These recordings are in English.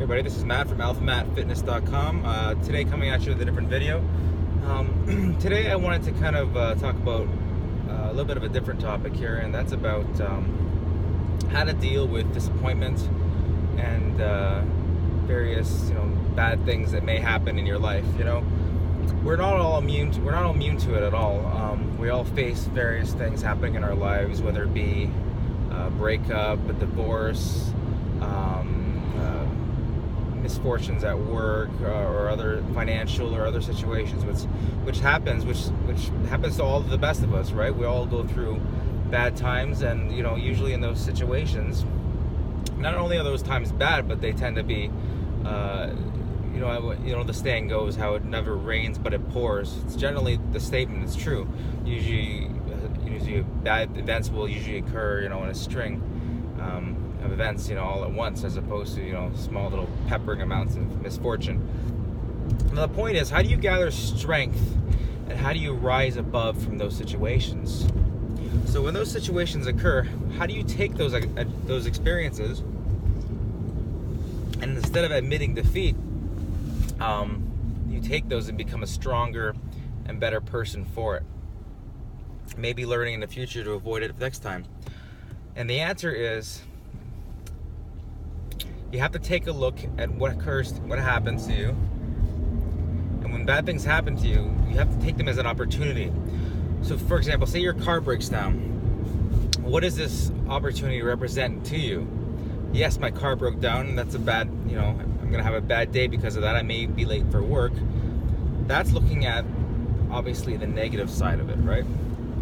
Everybody, this is Matt from alphamatfitness.com. Today coming at you with a different video. Today I wanted to kind of talk about a little bit of a different topic here, and that's about how to deal with disappointment and various bad things that may happen in your life. We're not all immune to it at all. We all face various things happening in our lives, whether it be a breakup, a divorce, misfortunes at work, or other financial or other situations, which happens to all of the best of us, right? We all go through bad times, and usually in those situations, not only are those times bad, but they tend to be the saying goes, how it never rains but it pours. It's generally the statement. It's true. Usually bad events will usually occur in a string of events all at once, as opposed to small little peppering amounts of misfortune. Now the point is, how do you gather strength and how do you rise above from those situations? So when those situations occur, how do you take those experiences, and instead of admitting defeat, you take those and become a stronger and better person for it, maybe learning in the future to avoid it next time? And the answer is, you have to take a look at what happens to you, and when bad things happen to you, you have to take them as an opportunity. So for example, say your car breaks down. What does this opportunity represent to you? Yes, my car broke down, and that's a bad, I'm gonna have a bad day because of that. I may be late for work. That's looking at, obviously, the negative side of it, right?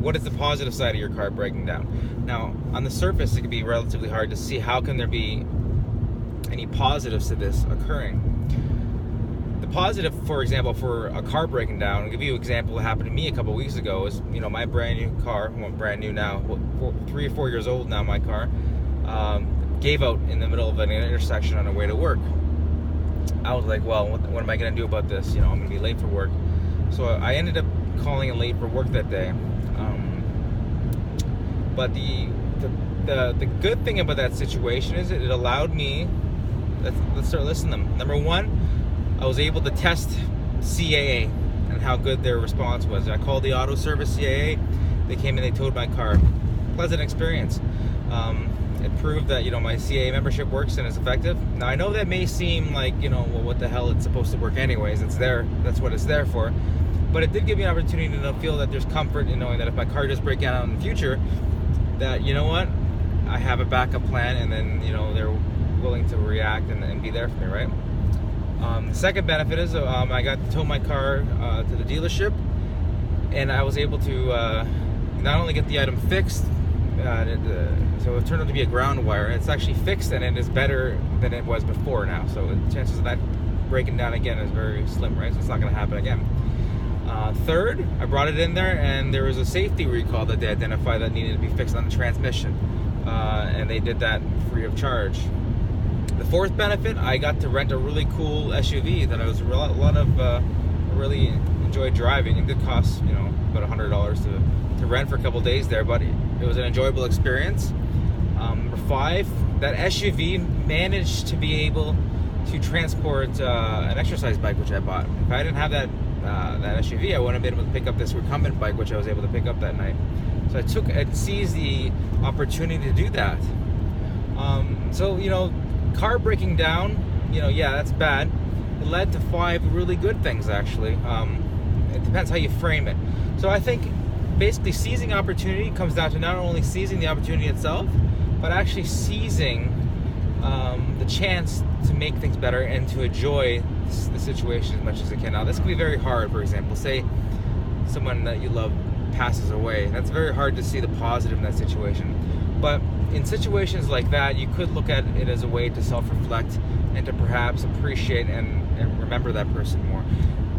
What is the positive side of your car breaking down? Now, on the surface, it can be relatively hard to see how can there be any positives to this occurring. The positive, for example, for a car breaking down, I'll give you an example that happened to me a couple weeks ago. Is my brand new car, well, brand new now, 3 or 4 years old now, my car, gave out in the middle of an intersection on the way to work. I was like, well, what am I going to do about this? I'm going to be late for work. So I ended up calling in late for work that day. But the good thing about that situation is it allowed me, let's start listing them. Number one, I was able to test CAA and how good their response was. I called the auto service CAA. They came and they towed my car. Pleasant experience. It proved that my CAA membership works and is effective. Now I know that may seem like well, what the hell, it's supposed to work anyways. It's there. That's what it's there for. But it did give me an opportunity to feel that there's comfort in knowing that if my car does break down in the future, that what, I have a backup plan, and then they're willing to react and be there for me, right? The second benefit is I got to tow my car to the dealership, and I was able to not only get the item fixed, so it turned out to be a ground wire. It's actually fixed, and it is better than it was before now. So the chances of that breaking down again is very slim, right? So it's not going to happen again. Third, I brought it in there, and there was a safety recall that they identified that needed to be fixed on the transmission, and they did that free of charge. The fourth benefit, I got to rent a really cool SUV that I was really enjoyed driving. It did cost about $100 to rent for a couple days there, but it was an enjoyable experience. Number five, that SUV managed to be able to transport an exercise bike, which I bought. If I didn't have that SUV, I wouldn't have been able to pick up this recumbent bike, which I was able to pick up that night. So I seized the opportunity to do that. Car breaking down, yeah, that's bad. It led to 5 really good things, actually. It depends how you frame it. So I think basically seizing opportunity comes down to not only seizing the opportunity itself, but actually seizing the chance to make things better and to enjoy the situation as much as it can. Now, this can be very hard. For example, say someone that you love passes away. That's very hard to see the positive in that situation. But in situations like that, you could look at it as a way to self-reflect and to perhaps appreciate and remember that person more.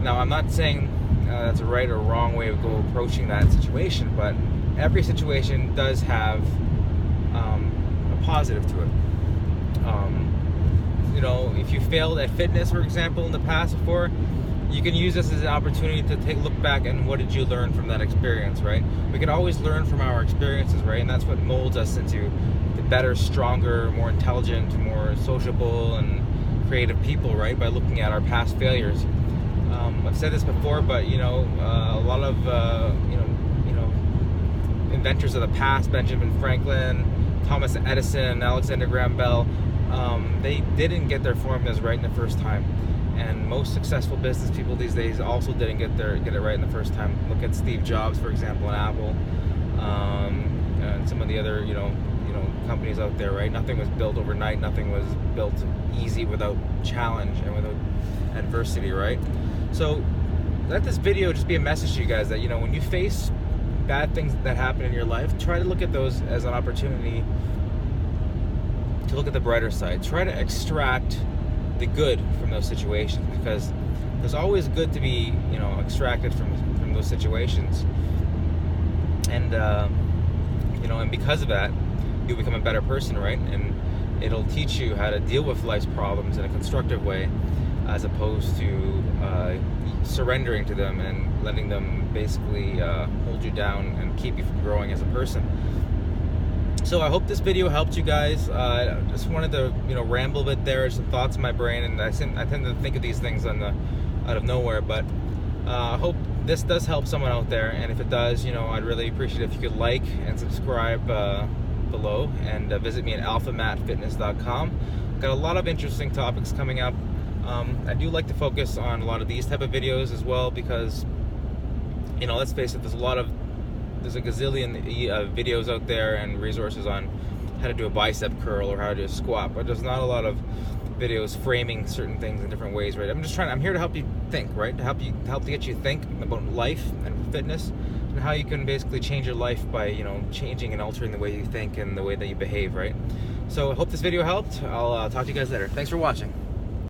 Now, I'm not saying that's a right or wrong way of approaching that situation, but every situation does have a positive to it. If you failed at fitness, for example, in the past before, you can use this as an opportunity to look back and what did you learn from that experience, right? We can always learn from our experiences, right? And that's what molds us into the better, stronger, more intelligent, more sociable, and creative people, right? By looking at our past failures. I've said this before, but a lot of inventors of the past, Benjamin Franklin, Thomas Edison, Alexander Graham Bell, they didn't get their formulas right in the first time. And most successful business people these days also didn't get it right in the first time. Look at Steve Jobs, for example, in Apple, and some of the other companies out there, right? Nothing was built overnight. Nothing was built easy without challenge and without adversity, right? So let this video just be a message to you guys that when you face bad things that happen in your life, try to look at those as an opportunity to look at the brighter side. Try to extract the good from those situations, because there's always good to be extracted from those situations, and and because of that, you'll become a better person, right? And it'll teach you how to deal with life's problems in a constructive way, as opposed to surrendering to them and letting them basically hold you down and keep you from growing as a person. So I hope this video helped you guys. I just wanted to ramble a bit there, some thoughts in my brain, and I tend to think of these things out of nowhere, but I hope this does help someone out there, and if it does, I'd really appreciate it if you could like and subscribe below, and visit me at alphamatfitness.com. Got a lot of interesting topics coming up. I do like to focus on a lot of these type of videos as well, because let's face it, there's a gazillion videos out there and resources on how to do a bicep curl or how to do a squat, but there's not a lot of videos framing certain things in different ways, right? I'm here to help you think, right? To help to get you to think about life and fitness, and how you can basically change your life by changing and altering the way you think and the way that you behave, right? So I hope this video helped. I'll talk to you guys later. Thanks for watching.